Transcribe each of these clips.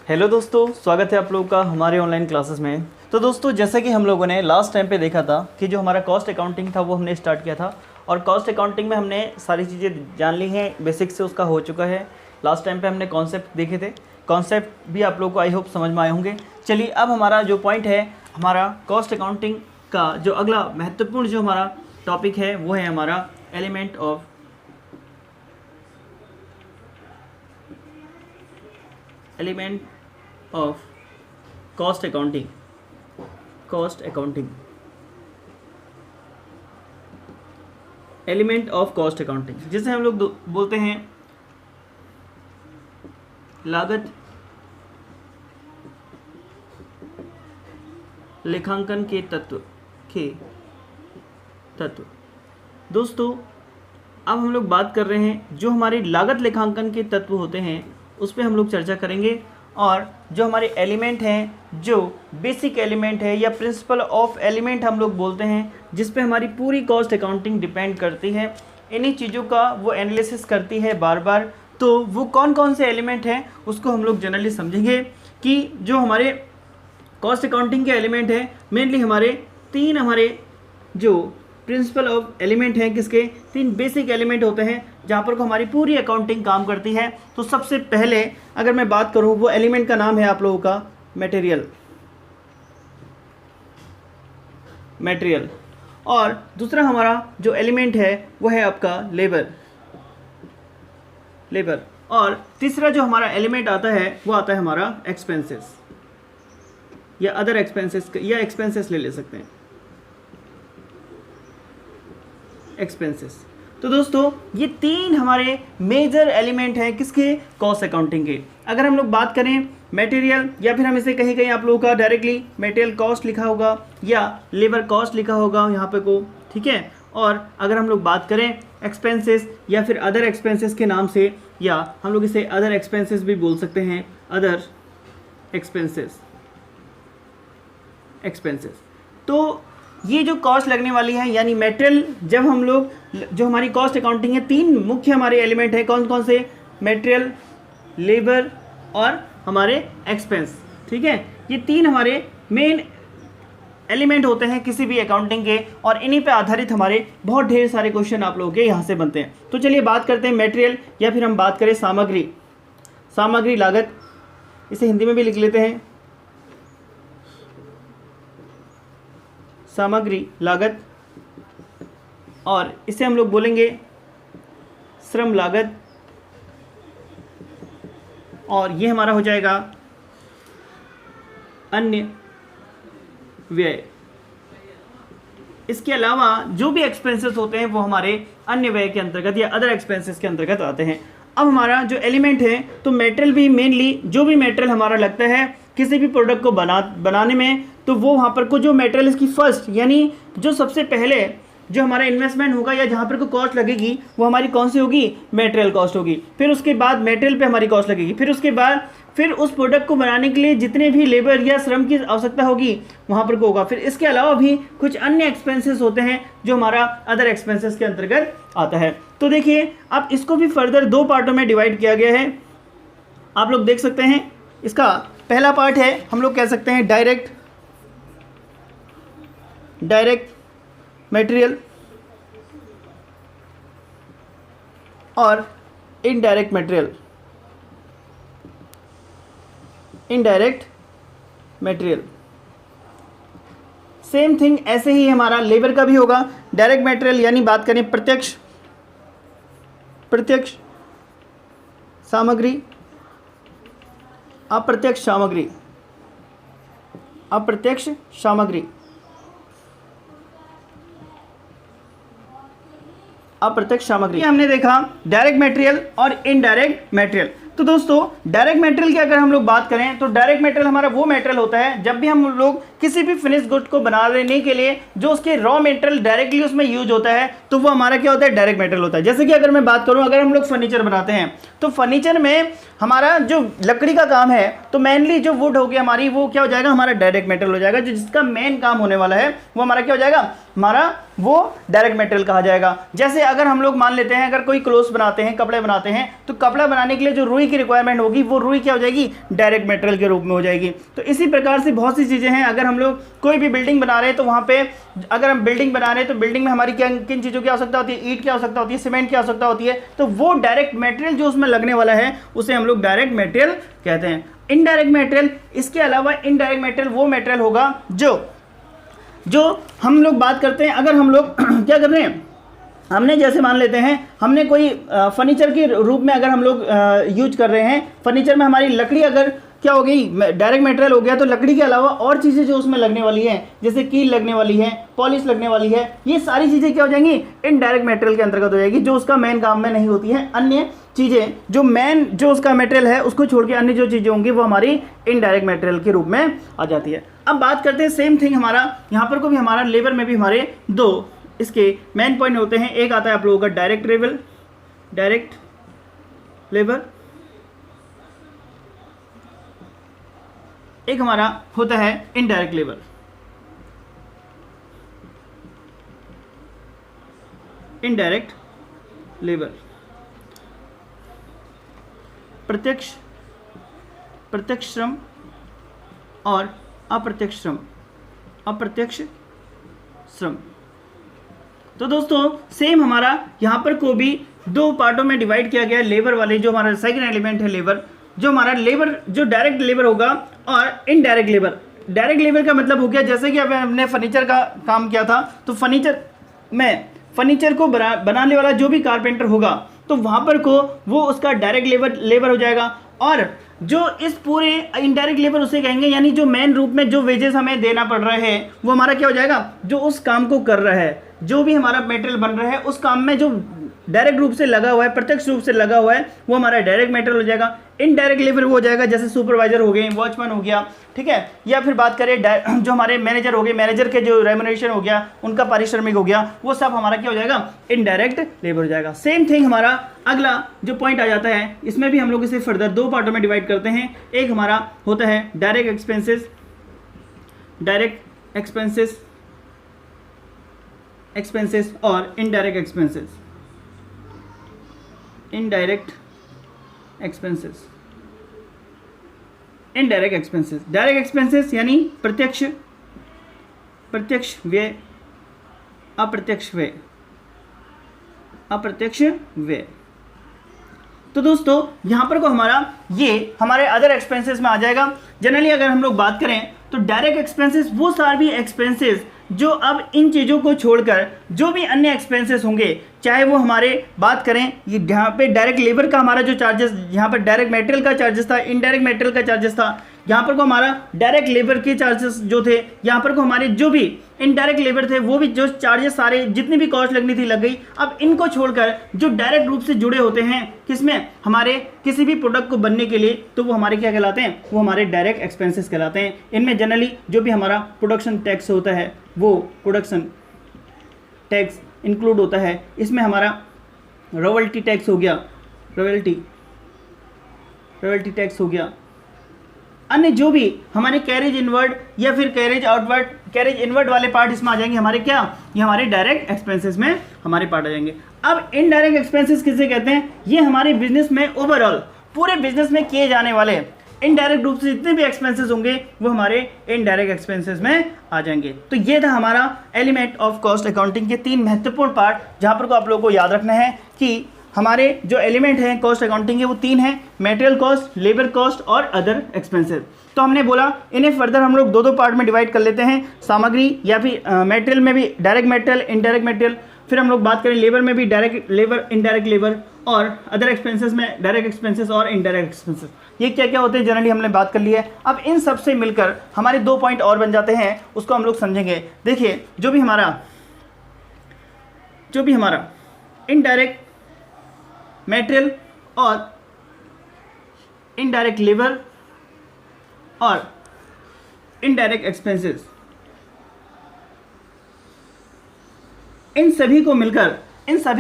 Hello दोस्तों, स्वागत है आप लोगों का हमारे ऑनलाइन क्लासेस में। तो दोस्तों, जैसे कि हम लोगों ने लास्ट टाइम पे देखा था कि जो हमारा कॉस्ट अकाउंटिंग था वो हमने स्टार्ट किया था और कॉस्ट अकाउंटिंग में हमने सारी चीज़ें जान ली हैं, बेसिक से उसका हो चुका है। लास्ट टाइम पे हमने कॉन्सेप्ट देखे थे, कॉन्सेप्ट भी आप लोगों को आई होप समझ में आए होंगे। चलिए, अब हमारा जो पॉइंट है, हमारा कॉस्ट अकाउंटिंग का जो अगला महत्वपूर्ण जो हमारा टॉपिक है वो है हमारा element of cost accounting. Element of cost accounting जिसे हम लोग बोलते हैं लागत लेखांकन के तत्व। दोस्तों, अब हम लोग बात कर रहे हैं जो हमारी लागत लेखांकन के तत्व होते हैं उस पर हम लोग चर्चा करेंगे, और जो हमारे एलिमेंट हैं, जो बेसिक एलिमेंट है या प्रिंसिपल ऑफ एलिमेंट हम लोग बोलते हैं, जिस पे हमारी पूरी कॉस्ट अकाउंटिंग डिपेंड करती है, इन्हीं चीज़ों का वो एनालिसिस करती है बार बार। तो वो कौन कौन से एलिमेंट हैं उसको हम लोग जनरली समझेंगे कि जो हमारे कॉस्ट अकाउंटिंग के एलिमेंट हैं, मेनली हमारे तीन जो प्रिंसिपल ऑफ एलिमेंट हैं, किसके तीन बेसिक एलिमेंट होते हैं जहाँ पर को हमारी पूरी अकाउंटिंग काम करती है। तो सबसे पहले अगर मैं बात करूँ, वो एलिमेंट का नाम है आप लोगों का मटेरियल, और दूसरा हमारा जो एलिमेंट है वो है आपका लेबर, और तीसरा जो हमारा एलिमेंट आता है वो आता है हमारा एक्सपेंसेस या अदर एक्सपेंसेस, या एक्सपेंसेस ले सकते हैं, एक्सपेंसेस। तो दोस्तों, ये तीन हमारे मेजर एलिमेंट हैं किसके, कॉस्ट अकाउंटिंग के। अगर हम लोग बात करें मटेरियल, या फिर हम इसे कहीं कहीं आप लोगों का डायरेक्टली मटेरियल कॉस्ट लिखा होगा या लेबर कॉस्ट लिखा होगा यहाँ पे को, ठीक है। और अगर हम लोग बात करें एक्सपेंसेस या फिर अदर एक्सपेंसेस के नाम से, या हम लोग इसे अदर एक्सपेंसेस भी बोल सकते हैं, अदर एक्सपेंसेस। तो ये जो कॉस्ट लगने वाली है यानी मटेरियल, जब हम लोग जो हमारी कॉस्ट अकाउंटिंग है, तीन मुख्य हमारे एलिमेंट है, कौन कौन से, मटेरियल, लेबर और हमारे एक्सपेंस, ठीक है। ये तीन हमारे मेन एलिमेंट होते हैं किसी भी अकाउंटिंग के, और इन्हीं पे आधारित हमारे बहुत ढेर सारे क्वेश्चन आप लोगों के यहाँ से बनते हैं। तो चलिए बात करते हैं मटेरियल, या फिर हम बात करें सामग्री लागत, इसे हिंदी में भी लिख लेते हैं, सामग्री लागत, और इसे हम लोग बोलेंगे श्रम लागत, और ये हमारा हो जाएगा अन्य व्यय। इसके अलावा जो भी एक्सपेंसेस होते हैं वो हमारे अन्य व्यय के अंतर्गत या अदर एक्सपेंसेस के अंतर्गत आते हैं। अब हमारा जो एलिमेंट है, तो मटेरियल भी मेनली जो भी मटेरियल हमारा लगता है किसी भी प्रोडक्ट को बनाने में, तो वो वहाँ पर को जो मटेरियल इसकी फर्स्ट, यानी जो सबसे पहले जो हमारा इन्वेस्टमेंट होगा या जहाँ पर को कॉस्ट लगेगी वो हमारी कौन सी होगी, मटेरियल कॉस्ट होगी। फिर उसके बाद मटेरियल पे हमारी कॉस्ट लगेगी, फिर उसके बाद फिर उस प्रोडक्ट को बनाने के लिए जितने भी लेबर या श्रम की आवश्यकता होगी वहाँ पर को होगा। फिर इसके अलावा भी कुछ अन्य एक्सपेंसेस होते हैं जो हमारा अदर एक्सपेंसेस के अंतर्गत आता है। तो देखिए, अब इसको भी फर्दर दो पार्टों में डिवाइड किया गया है, आप लोग देख सकते हैं। इसका पहला पार्ट है, हम लोग कह सकते हैं डायरेक्ट मटेरियल और इनडायरेक्ट मटेरियल। सेम थिंग ऐसे ही हमारा लेबर का भी होगा। डायरेक्ट मटेरियल यानी बात करें प्रत्यक्ष सामग्री, अप्रत्यक्ष सामग्री। हमने देखा डायरेक्ट मटेरियल और इनडायरेक्ट मटेरियल। तो दोस्तों, डायरेक्ट मटेरियल की अगर हम लोग बात करें तो डायरेक्ट मटेरियल हमारा वो मटेरियल होता है, जब भी हम लोग किसी भी फिनिश गुड को बना देने के लिए जो उसके रॉ मटेरियल डायरेक्टली उसमें यूज होता है तो वो हमारा क्या होता है, डायरेक्ट मटेरियल होता है। जैसे कि अगर मैं बात करूं, अगर हम लोग फर्नीचर बनाते हैं तो फर्नीचर में हमारा जो लकड़ी का काम है तो मेनली जो वुड हो गया हमारी, वो क्या हो जाएगा, हमारा डायरेक्ट मटेरियल हो जाएगा। जो जिसका मेन काम होने वाला है वो हमारा क्या हो जाएगा, हमारा वो डायरेक्ट मटेरियल कहा जाएगा। जैसे अगर हम लोग मान लेते हैं, अगर कोई क्लोथ्स बनाते हैं, कपड़े बनाते हैं, तो कपड़ा बनाने के लिए जो रुई की रिक्वायरमेंट होगी वो रुई क्या हो जाएगी, डायरेक्ट मटेरियल के रूप में हो जाएगी। तो इसी प्रकार से बहुत सी चीज़ें हैं। अगर हम लोग कोई भी बिल्डिंग बना रहे हैं तो वहाँ पे अगर हम बिल्डिंग बना रहे हैं तो बिल्डिंग में हमारी क्या किन चीज़ों की आवश्यकता होती है, ईंट की आवश्यकता होती है, सीमेंट की आवश्यकता होती है। तो वो डायरेक्ट मटेरियल जो उसमें लगने वाला है उसे हम लोग डायरेक्ट मटेरियल कहते हैं। इनडायरेक्ट मटेरियल, इसके अलावा इनडायरेक्ट मटेरियल वो मटेरियल होगा जो हम लोग बात करते हैं। अगर हम लोग क्या कर रहे हैं, हमने जैसे मान लेते हैं हमने कोई फर्नीचर के रूप में अगर हम लोग यूज कर रहे हैं, फर्नीचर में हमारी लकड़ी अगर क्या हो गई, डायरेक्ट मटेरियल हो गया, तो लकड़ी के अलावा और चीज़ें जो उसमें लगने वाली हैं, जैसे कील लगने वाली है, पॉलिश लगने वाली है, ये सारी चीज़ें क्या हो जाएंगी, इनडायरेक्ट मटेरियल के अंतर्गत हो जाएगी, जो उसका मेन काम में नहीं होती है। अन्य चीज़ें जो मेन जो उसका मटेरियल है उसको छोड़ के अन्य जो चीज़ें होंगी वो हमारी इनडायरेक्ट मटेरियल के रूप में आ जाती है। अब बात करते हैं सेम थिंग हमारा यहाँ पर को भी, हमारा लेबर में भी हमारे दो इसके मेन पॉइंट होते हैं। एक आता है आप लोगों का डायरेक्ट लेबर, एक हमारा होता है इनडायरेक्ट लेबर। इनडायरेक्ट लेबर प्रत्यक्ष श्रम और अप्रत्यक्ष श्रम। तो दोस्तों सेम हमारा यहाँ पर को भी दो पार्टों में डिवाइड किया गया है। लेबर वाले जो हमारा सेकंड एलिमेंट है लेबर, जो हमारा लेबर जो डायरेक्ट लेबर होगा और इनडायरेक्ट लेबर। डायरेक्ट लेबर का मतलब हो गया, जैसे कि अब हमने फर्नीचर का काम किया था तो फर्नीचर को बनाने वाला जो भी कारपेंटर होगा तो वहाँ पर को वो उसका डायरेक्ट लेबर हो जाएगा। और जो इस पूरे इनडायरेक्ट लेबर उसे कहेंगे, यानी जो मेन रूप में जो वेजेस हमें देना पड़ रहा है वो हमारा क्या हो जाएगा, जो उस काम को कर रहा है, जो भी हमारा मटेरियल बन रहा है उस काम में जो डायरेक्ट रूप से लगा हुआ है, प्रत्यक्ष रूप से लगा हुआ है, वो हमारा डायरेक्ट मटेरियल हो जाएगा। इनडायरेक्ट लेबर वो हो जाएगा जैसे सुपरवाइजर हो गए, वॉचमैन हो गया, ठीक है, या फिर बात करें जो हमारे मैनेजर हो गए, मैनेजर के जो रेम्युनरेशन हो गया, उनका पारिश्रमिक हो गया, वो सब हमारा क्या हो जाएगा, इनडायरेक्ट लेबर हो जाएगा। सेम थिंग हमारा अगला जो पॉइंट आ जाता है, इसमें भी हम लोग इसे फर्दर दो पार्टों में डिवाइड करते हैं। एक हमारा होता है डायरेक्ट एक्सपेंसेस और इनडायरेक्ट एक्सपेंसेस। डायरेक्ट एक्सपेंसेस यानी प्रत्यक्ष व्यय, अप्रत्यक्ष व्यय। तो दोस्तों यहाँ पर को हमारा ये हमारे अदर एक्सपेंसेस में आ जाएगा। जनरली अगर हम लोग बात करें तो डायरेक्ट एक्सपेंसेस वो सारे एक्सपेंसेस जो अब इन चीज़ों को छोड़कर जो भी अन्य एक्सपेंसेस होंगे, चाहे वो हमारे बात करें ये यहाँ पे डायरेक्ट लेबर का हमारा जो चार्जेस, यहाँ पर डायरेक्ट मटेरियल का चार्जेस था, इनडायरेक्ट मटेरियल का चार्जेस था, यहाँ पर को हमारा डायरेक्ट लेबर के चार्जेस जो थे, यहाँ पर को हमारे जो भी इनडायरेक्ट लेबर थे वो भी जो चार्जेस सारे जितनी भी कॉस्ट लगनी थी लग गई। अब इनको छोड़कर जो डायरेक्ट रूप से जुड़े होते हैं किसमें, हमारे किसी भी प्रोडक्ट को बनने के लिए, तो वो हमारे क्या कहलाते हैं, वो हमारे डायरेक्ट एक्सपेंसेस कहलाते हैं। इनमें जनरली जो भी हमारा प्रोडक्शन टैक्स होता है वो प्रोडक्शन टैक्स इंक्लूड होता है। इसमें हमारा रॉयल्टी टैक्स हो गया, रॉयल्टी टैक्स हो गया। अन्य जो भी हमारे कैरेज इनवर्ड या फिर कैरेज आउटवर्ड, कैरेज इनवर्ड वाले पार्ट इसमें आ जाएंगे हमारे क्या, ये हमारे डायरेक्ट एक्सपेंसेस में हमारे पार्ट आ जाएंगे। अब इनडायरेक्ट एक्सपेंसेस किसे कहते हैं, ये हमारे बिजनेस में ओवरऑल पूरे बिजनेस में किए जाने वाले इनडायरेक्ट रूप से जितने भी एक्सपेंसेस होंगे वो हमारे इनडायरेक्ट एक्सपेंसेस में आ जाएंगे। तो ये था हमारा एलिमेंट ऑफ कॉस्ट अकाउंटिंग के तीन महत्वपूर्ण पार्ट, जहाँ पर को आप लोगों को याद रखना है कि हमारे जो एलिमेंट हैं कॉस्ट अकाउंटिंग के वो तीन हैं, मटेरियल कॉस्ट, लेबर कॉस्ट और अदर एक्सपेंसेस। तो हमने बोला इन्हें फर्दर हम लोग दो पार्ट में डिवाइड कर लेते हैं, सामग्री या फिर मटेरियल में भी डायरेक्ट मटेरियल, इनडायरेक्ट मटेरियल, फिर हम लोग बात करें लेबर में भी डायरेक्ट लेबर, इनडायरेक्ट लेबर, और अदर एक्सपेंसेस में डायरेक्ट एक्सपेंसेस और इनडायरेक्ट एक्सपेंसेस। ये क्या क्या होते हैं जनरली हमने बात कर ली है। अब इन सब से मिलकर हमारे दो पॉइंट और बन जाते हैं, उसको हम लोग समझेंगे। देखिए जो भी हमारा इनडायरेक्ट मटेरियल और इनडायरेक्ट लेबर और इनडायरेक्ट एक्सपेंसेस, इन सभी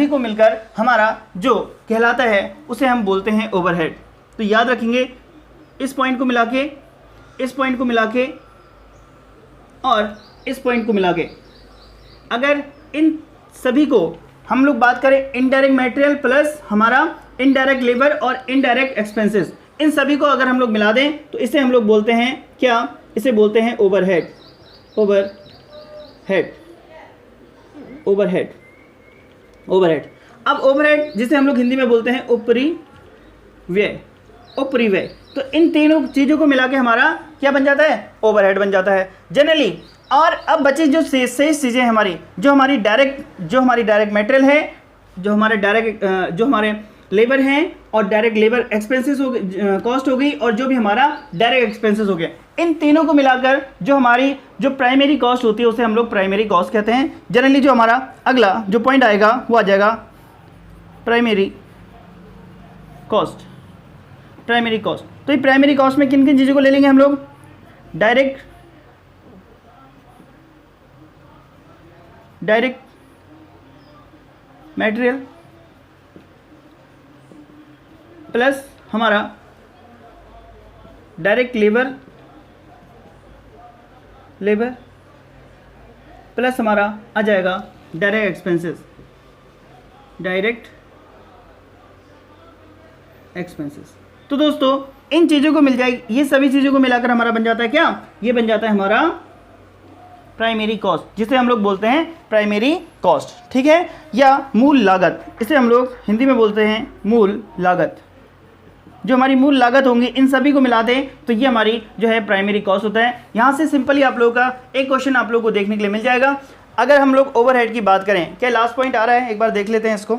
को मिलकर हमारा जो कहलाता है उसे हम बोलते हैं ओवरहेड। तो याद रखेंगे इस पॉइंट को मिला के, इस पॉइंट को मिला के और इस पॉइंट को मिला के, अगर इन सभी को हम लोग बात करें इनडायरेक्ट मटेरियल प्लस हमारा इनडायरेक्ट लेबर और इनडायरेक्ट एक्सपेंसेस, इन सभी को अगर हम लोग मिला दें तो इसे हम लोग बोलते हैं क्या, इसे बोलते हैं ओवरहेड। ओवरहेड। अब ओवरहेड जिसे हम लोग हिंदी में बोलते हैं ऊपरी व्यय। तो इन तीनों चीज़ों को मिला के हमारा क्या बन जाता है, ओवरहेड बन जाता है जनरली। और अब बची जो शेष चीज़ें हमारी, जो हमारी डायरेक्ट मटेरियल है, जो हमारे लेबर हैं और डायरेक्ट लेबर एक्सपेंसेस हो गए, कॉस्ट हो गई, और जो भी हमारा डायरेक्ट एक्सपेंसेस हो गए, इन तीनों को मिलाकर जो हमारी जो प्राइमरी कॉस्ट होती है उसे हम लोग प्राइमरी कॉस्ट कहते हैं। जनरली जो हमारा अगला जो पॉइंट आएगा वो आ जाएगा प्राइमरी कॉस्ट। तो ये प्राइमरी कॉस्ट में किन किन चीज़ों को ले लेंगे हम लोग, डायरेक्ट मटेरियल प्लस हमारा डायरेक्ट लेबर प्लस हमारा आ जाएगा डायरेक्ट एक्सपेंसेस। तो दोस्तों इन चीज़ों को मिल जाएगी, ये सभी चीज़ों को मिलाकर हमारा बन जाता है क्या, ये बन जाता है हमारा प्राइमरी कॉस्ट, जिसे हम लोग बोलते हैं प्राइमरी कॉस्ट, ठीक है, या मूल लागत, इसे हम लोग हिंदी में बोलते हैं मूल लागत। जो हमारी मूल लागत होंगी इन सभी को मिला दें तो ये हमारी जो है प्राइमरी कॉस्ट होता है। यहाँ से सिंपली आप लोगों का एक क्वेश्चन आप लोगों को देखने के लिए मिल जाएगा। अगर हम लोग ओवरहेड की बात करें, क्या लास्ट पॉइंट आ रहा है, एक बार देख लेते हैं इसको।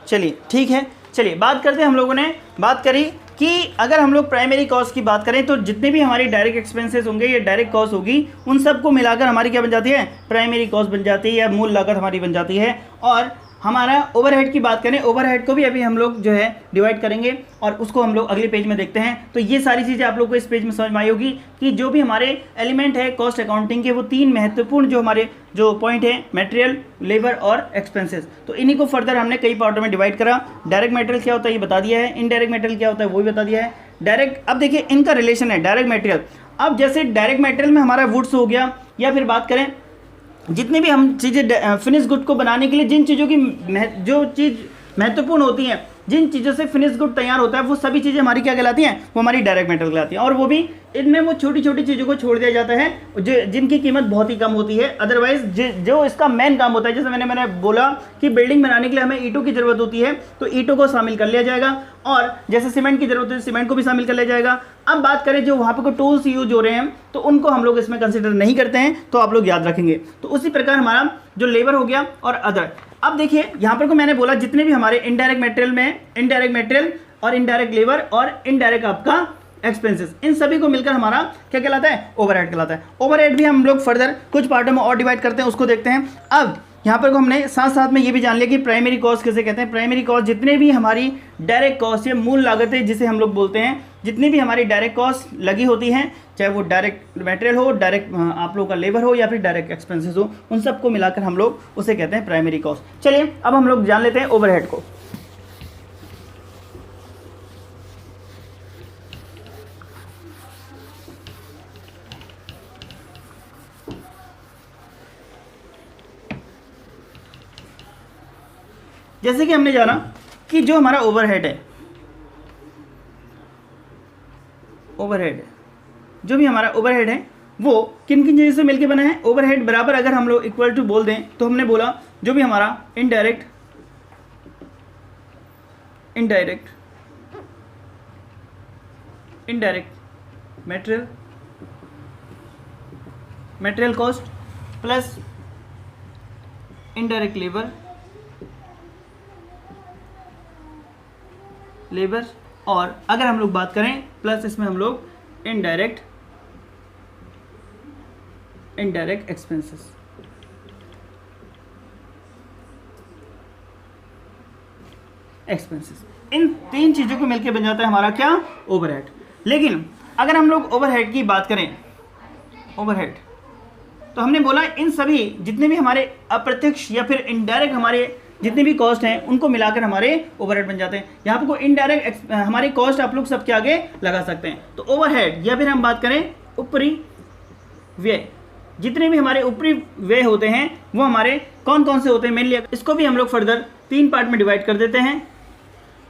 चलिए ठीक है, चलिए बात करते हैं। हम लोगों ने बात करी कि अगर हम लोग प्राइमरी कॉस्ट की बात करें तो जितने भी हमारी डायरेक्ट एक्सपेंसेस होंगे या डायरेक्ट कॉस्ट होगी उन सबको मिलाकर हमारी क्या बन जाती है, प्राइमरी कॉस्ट बन जाती है या मूल लागत हमारी बन जाती है। और हमारा ओवरहेड की बात करें, ओवरहेड को भी अभी हम लोग जो है डिवाइड करेंगे और उसको हम लोग अगले पेज में देखते हैं। तो ये सारी चीज़ें आप लोग को इस पेज में समझ में आई होगी कि जो भी हमारे एलिमेंट है कॉस्ट अकाउंटिंग के, वो तीन महत्वपूर्ण जो हमारे जो पॉइंट है, मटेरियल, लेबर और एक्सपेंसेस। तो इन्हीं को फर्दर हमने कई पार्टों में डिवाइड करा। डायरेक्ट मटेरियल क्या होता है ये बता दिया है, इनडायरेक्ट मटेरियल क्या होता है वो भी बता दिया है। डायरेक्ट, अब देखिए इनका रिलेशन है डायरेक्ट मटेरियल। अब जैसे डायरेक्ट मटेरियल में हमारा वुड्स हो गया, या फिर बात करें जितनी भी हम चीज़ें फिनिश गुड को बनाने के लिए जिन चीज़ों की जो चीज़ महत्वपूर्ण होती हैं, जिन चीज़ों से फिनिश गुड तैयार होता है, वो सभी चीज़ें हमारी क्या कहलाती हैं, वो हमारी डायरेक्ट मटेरियल कहलाती हैं। और वो भी इनमें वो छोटी छोटी चीज़ों को छोड़ दिया जाता है जिनकी कीमत बहुत ही कम होती है। अदरवाइज जो इसका मेन काम होता है, जैसे मैंने बोला कि बिल्डिंग बनाने के लिए हमें ईंटों की ज़रूरत होती है तो ईंटों को शामिल कर लिया जाएगा, और जैसे सीमेंट की ज़रूरत है सीमेंट को भी शामिल कर लिया जाएगा। अब बात करें जो वहाँ पर कोई टूल्स यूज हो रहे हैं तो उनको हम लोग इसमें कंसिडर नहीं करते हैं, तो आप लोग याद रखेंगे। तो उसी प्रकार हमारा जो लेबर हो गया और अदर। अब देखिए यहाँ पर को मैंने बोला जितने भी हमारे इनडायरेक्ट मटेरियल में इनडायरेक्ट मटेरियल और इनडायरेक्ट लेबर और इनडायरेक्ट आपका एक्सपेंसेस, इन सभी को मिलकर हमारा क्या कहलाता है, ओवरहेड कहलाता है। ओवरहेड भी हम लोग फर्दर कुछ पार्टों में और डिवाइड करते हैं, उसको देखते हैं। अब यहाँ पर को हमने साथ साथ में ये भी जान लिया कि प्राइमरी कॉस्ट किसे कहते हैं। प्राइमरी कॉस्ट जितने भी हमारी डायरेक्ट कॉस्ट या मूल लागत है जिसे हम लोग बोलते हैं, जितनी भी हमारी डायरेक्ट कॉस्ट लगी होती हैं, चाहे वो डायरेक्ट मटेरियल हो, डायरेक्ट आप लोगों का लेबर हो या फिर डायरेक्ट एक्सपेंसेस हो, उन सबको मिलाकर हम लोग उसे कहते हैं प्राइमरी कॉस्ट। चलिए अब हम लोग जान लेते हैं ओवरहेड को। जैसे कि हमने जाना कि जो हमारा ओवरहेड है, जो भी हमारा ओवरहेड है वो किन किन चीज़ों से मिलके बना है। ओवरहेड बराबर अगर हम लोग इक्वल टू बोल दें तो हमने बोला जो भी हमारा indirect material cost plus indirect labour, और अगर हम लोग बात करें प्लस इसमें हम लोग इनडायरेक्ट एक्सपेंसेस। इन तीन चीज़ों को मिलकर बन जाता है हमारा क्या, ओवरहेड। लेकिन अगर हम लोग ओवरहेड की बात करें, ओवरहेड, तो हमने बोला इन सभी जितने भी हमारे अप्रत्यक्ष या फिर इनडायरेक्ट हमारे जितने भी कॉस्ट हैं उनको मिलाकर हमारे ओवरहेड बन जाते हैं। यहाँ पर कोई इनडायरेक्ट हमारे कॉस्ट आप लोग सबके आगे लगा सकते हैं। तो ओवरहेड या फिर हम बात करें ऊपरी व्यय, जितने भी हमारे ऊपरी व्यय होते हैं वो हमारे कौन कौन से होते हैं मेनली, इसको भी हम लोग फर्दर 3 पार्ट में डिवाइड कर देते हैं।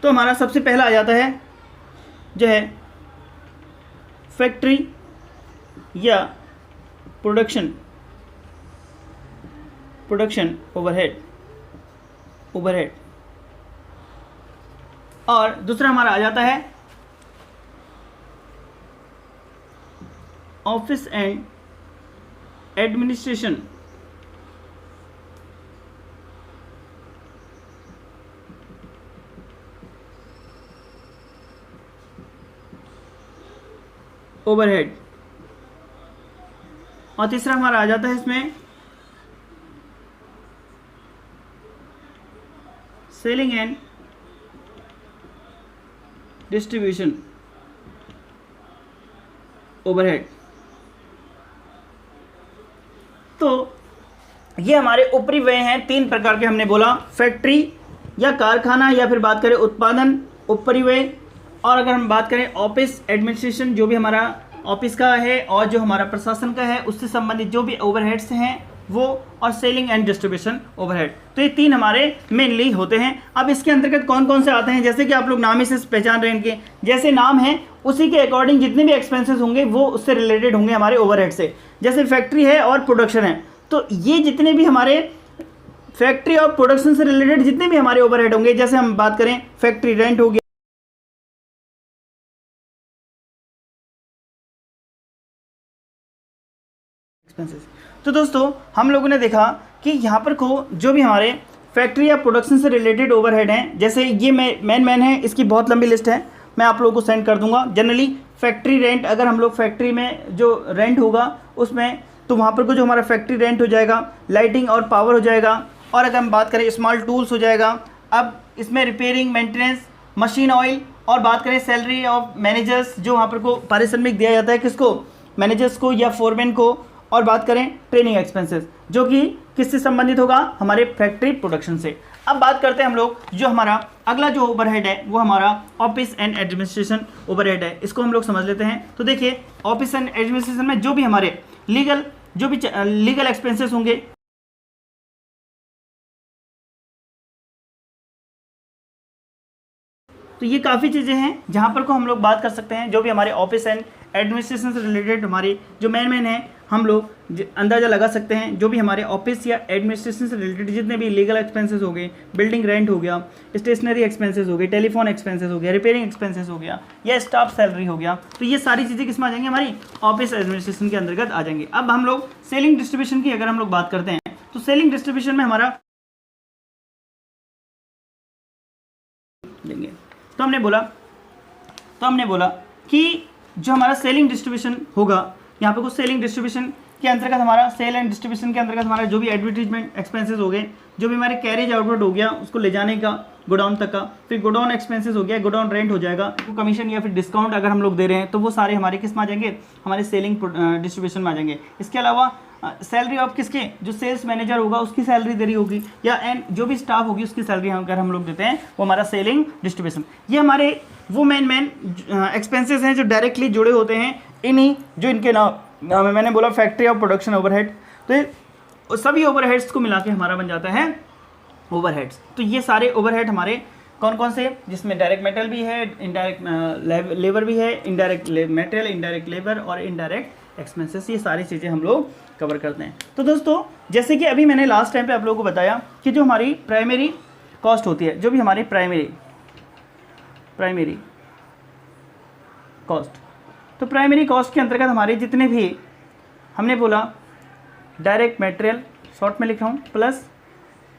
तो हमारा सबसे पहला आ जाता है जो है फैक्ट्री या प्रोडक्शन ओवरहेड, और दूसरा हमारा आ जाता है ऑफिस एंड एडमिनिस्ट्रेशन ओवरहेड, और तीसरा हमारा आ जाता है इसमें सेलिंग एंड डिस्ट्रीब्यूशन ओवरहेड। तो ये हमारे ऊपरी व्यय हैं 3 प्रकार के, हमने बोला फैक्ट्री या कारखाना या फिर बात करें उत्पादन ऊपरी व्यय, और अगर हम बात करें ऑफिस एडमिनिस्ट्रेशन जो भी हमारा ऑफिस का है और जो हमारा प्रशासन का है उससे संबंधित जो भी ओवरहेड्स हैं वो, और सेलिंग एंड डिस्ट्रीब्यूशन ओवरहेड। तो ये 3 हमारे मेनली होते हैं। अब इसके अंतर्गत कौन कौन से आते हैं, जैसे कि आप लोग नाम ही से पहचान रहे हैं इनके, जैसे नाम है उसी के अकॉर्डिंग जितने भी एक्सपेंसेस होंगे वो उससे रिलेटेड होंगे हमारे ओवरहेड से। जैसे फैक्ट्री है और प्रोडक्शन है, तो ये जितने भी हमारे फैक्ट्री और प्रोडक्शन से रिलेटेड जितने भी हमारे ओवरहेड होंगे, जैसे हम बात करें फैक्ट्री रेंट हो गया, एक्सपेंसेस। तो दोस्तों हम लोगों ने देखा कि यहाँ पर को जो भी हमारे फैक्ट्री या प्रोडक्शन से रिलेटेड ओवरहेड हैं, जैसे ये मैन है, इसकी बहुत लंबी लिस्ट है, मैं आप लोगों को सेंड कर दूंगा। जनरली फैक्ट्री रेंट, अगर हम लोग फैक्ट्री में जो रेंट होगा उसमें, तो वहाँ पर को जो हमारा फैक्ट्री रेंट हो जाएगा, लाइटिंग और पावर हो जाएगा, और अगर हम बात करें स्मॉल टूल्स हो जाएगा। अब इसमें रिपेयरिंग, मेंटेनेंस, मशीन ऑयल, और बात करें सैलरी ऑफ मैनेजर्स जो वहाँ पर को पारिश्रमिक दिया जाता है किसको, मैनेजर्स को या फोरमैन को, और बात करें ट्रेनिंग एक्सपेंसेस जो कि किससे संबंधित होगा, हमारे फैक्ट्री प्रोडक्शन से। अब बात करते हैं हम लोग जो हमारा अगला जो ओवरहेड है वो हमारा ऑफिस एंड एडमिनिस्ट्रेशन ओवरहेड है, इसको हम लोग समझ लेते हैं। तो देखिए ऑफिस एंड एडमिनिस्ट्रेशन में जो भी हमारे लीगल एक्सपेंसेस होंगे, तो ये काफ़ी चीज़ें हैं जहाँ पर को हम लोग बात कर सकते हैं। जो भी हमारे ऑफिस एंड एडमिनिस्ट्रेशन से रिलेटेड हमारी जो मेन है, हम लोग अंदाज़ा लगा सकते हैं। जो भी हमारे ऑफिस या एडमिनिस्ट्रेशन से रिलेटेड जितने भी लीगल एक्सपेंसेस हो गए, बिल्डिंग रेंट हो गया, स्टेशनरी एक्सपेंसेस हो गए, टेलीफोन एक्सपेंसेस हो गया, रिपेयरिंग एक्सपेंसेस हो गया, या स्टाफ सैलरी हो गया, तो ये सारी चीज़ें किस में आ जाएंगी, हमारी ऑफिस एडमिनिस्ट्रेशन के अंतर्गत आ जाएंगे। अब हम लोग सेलिंग डिस्ट्रीब्यूशन की अगर हम लोग बात करते हैं, तो सेलिंग डिस्ट्रीब्यूशन में हमारा लेंगे, तो हमने बोला कि जो हमारा सेलिंग डिस्ट्रीब्यूशन होगा, यहाँ पे कुछ सेलिंग डिस्ट्रीब्यूशन के अंतर्गत हमारा सेल एंड डिस्ट्रीब्यूशन के अंतर्गत हमारा जो भी एडवर्टीजमेंट एक्सपेंसेस हो गए, जो भी हमारे कैरेज आउटवर्ड हो गया उसको ले जाने का गोडाउन तक का, फिर गोडाउन एक्सपेंसेस हो गया, गोडाउन रेंट हो जाएगा, वो कमीशन या फिर डिस्काउंट अगर हम लोग दे रहे हैं तो वो सारे हमारे किस में आ जाएंगे, हमारे सेलिंग डिस्ट्रीब्यूशन में आ जाएंगे। इसके अलावा सैलरी ऑफ किसके, जो सेल्स मैनेजर होगा उसकी सैलरी दे रही होगी, या एंड जो भी स्टाफ होगी उसकी सैलरी अगर हम लोग देते हैं वो हमारा सेलिंग डिस्ट्रीब्यूशन। ये हमारे वो मेन एक्सपेंसेस हैं जो डायरेक्टली जुड़े होते हैं इन्हीं जो इनके नाम मैंने बोला फैक्ट्री ऑफ प्रोडक्शन ओवरहेड। तो ये सभी ओवरहेड्स को मिला के हमारा बन जाता है ओवरहेड्स। तो ये सारे ओवरहेड हमारे कौन कौन से, जिसमें डायरेक्ट मेटेरियल भी है, इनडायरेक्ट लेबर भी है, इनडायरेक्ट मेटेरियल, इनडायरेक्ट लेबर और इनडायरेक्ट एक्सपेंसेस, ये सारी चीज़ें हम लोग कवर करते हैं। तो दोस्तों जैसे कि अभी मैंने लास्ट टाइम पे आप लोगों को बताया कि जो हमारी प्राइमरी कॉस्ट होती है, जो भी हमारी प्राइमरी कॉस्ट, तो प्राइमरी कॉस्ट के अंतर्गत हमारे जितने भी हमने बोला डायरेक्ट मटेरियल शॉर्ट में लिख रहा हूँ, प्लस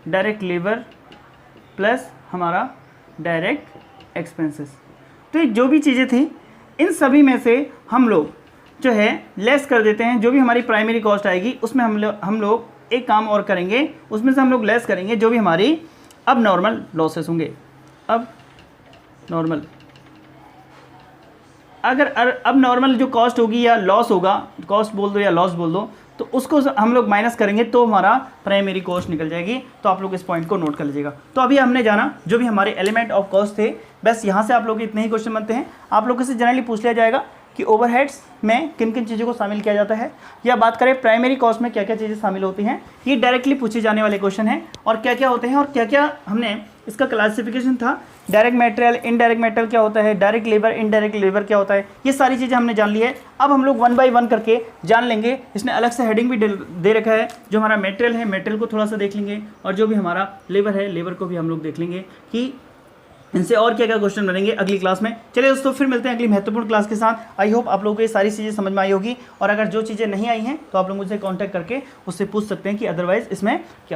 डायरेक्ट लेबर, प्लस हमारा डायरेक्ट एक्सपेंसेस, तो ये जो भी चीज़ें थी इन सभी में से हम लोग जो है लेस कर देते हैं। जो भी हमारी प्राइमरी कॉस्ट आएगी उसमें हम लोग एक काम और करेंगे, उसमें से हम लोग लेस करेंगे जो भी हमारी अब नॉर्मल लॉसेस होंगे, अब नॉर्मल अगर अब नॉर्मल जो कॉस्ट होगी या लॉस होगा, कॉस्ट बोल दो या लॉस बोल दो, तो उसको हम लोग माइनस करेंगे तो हमारा प्राइमरी कॉस्ट निकल जाएगी। तो आप लोग इस पॉइंट को नोट कर लीजिएगा। तो अभी हमने जाना जो भी हमारे एलिमेंट ऑफ कॉस्ट थे, बस यहाँ से आप लोग इतने ही क्वेश्चन बनते हैं। आप लोगों से जनरली पूछ लिया जाएगा कि ओवरहेड्स में किन किन चीज़ों को शामिल किया जाता है, या बात करें प्राइमरी कॉस्ट में क्या क्या चीज़ें शामिल होती हैं। ये डायरेक्टली पूछे जाने वाले क्वेश्चन हैं, और क्या क्या होते हैं और क्या क्या हमने इसका क्लासिफिकेशन था। डायरेक्ट मटेरियल, इनडायरेक्ट मटेरियल क्या होता है, डायरेक्ट लेबर, इनडायरेक्ट लेबर क्या होता है, ये सारी चीज़ें हमने जान ली है। अब हम लोग 1 बाय 1 करके जान लेंगे। इसने अलग से हेडिंग भी दे रखा है। जो हमारा मटेरियल है, मटेरियल को थोड़ा सा देख लेंगे, और जो भी हमारा लेबर है, लेबर को भी हम लोग देख लेंगे कि इनसे और क्या क्या क्वेश्चन बनेंगे अगली क्लास में। चलिए दोस्तों, फिर मिलते हैं अगली महत्वपूर्ण क्लास के साथ। आई होप आप लोगों को ये सारी चीज़ें समझ में आई होगी, और अगर जो चीज़ें नहीं आई हैं तो आप लोग मुझसे कांटेक्ट करके उससे पूछ सकते हैं कि अदरवाइज़ इसमें क्या